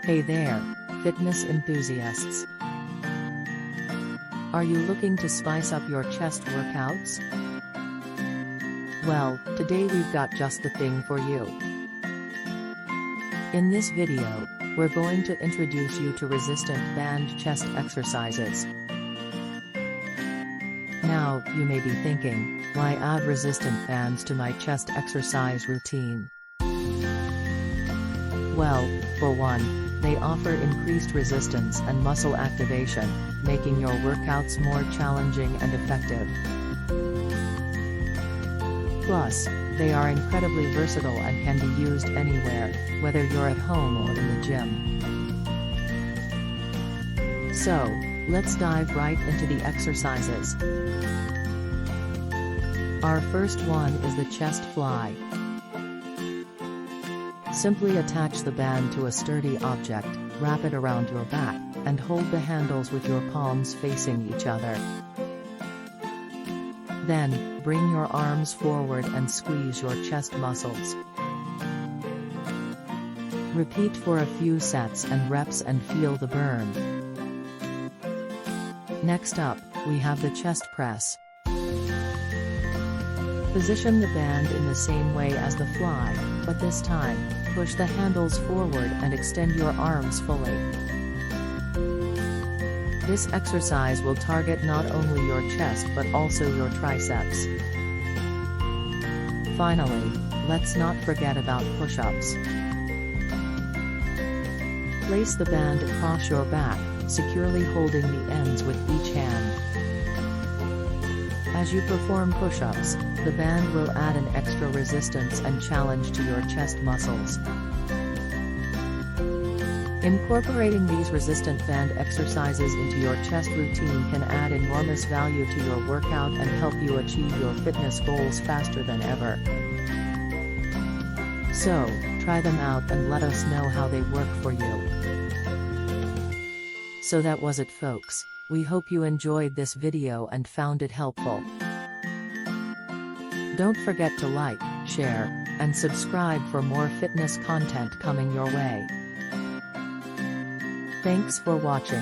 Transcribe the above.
Hey there, fitness enthusiasts. Are you looking to spice up your chest workouts? Well, today we've got just the thing for you. In this video, we're going to introduce you to resistant band chest exercises. Now, you may be thinking, why add resistant bands to my chest exercise routine? Well, for one, they offer increased resistance and muscle activation, making your workouts more challenging and effective. Plus, they are incredibly versatile and can be used anywhere, whether you're at home or in the gym. So, let's dive right into the exercises. Our first one is the chest fly. Simply attach the band to a sturdy object, wrap it around your back, and hold the handles with your palms facing each other. Then, bring your arms forward and squeeze your chest muscles. Repeat for a few sets and reps and feel the burn. Next up, we have the chest press. Position the band in the same way as the fly, but this time, push the handles forward and extend your arms fully. This exercise will target not only your chest but also your triceps. Finally, let's not forget about push-ups. Place the band across your back, securely holding the ends with each hand. As you perform push-ups, the band will add an extra resistance and challenge to your chest muscles. Incorporating these resistant band exercises into your chest routine can add enormous value to your workout and help you achieve your fitness goals faster than ever. So, try them out and let us know how they work for you. So that was it, folks. We hope you enjoyed this video and found it helpful. Don't forget to like, share, and subscribe for more fitness content coming your way. Thanks for watching.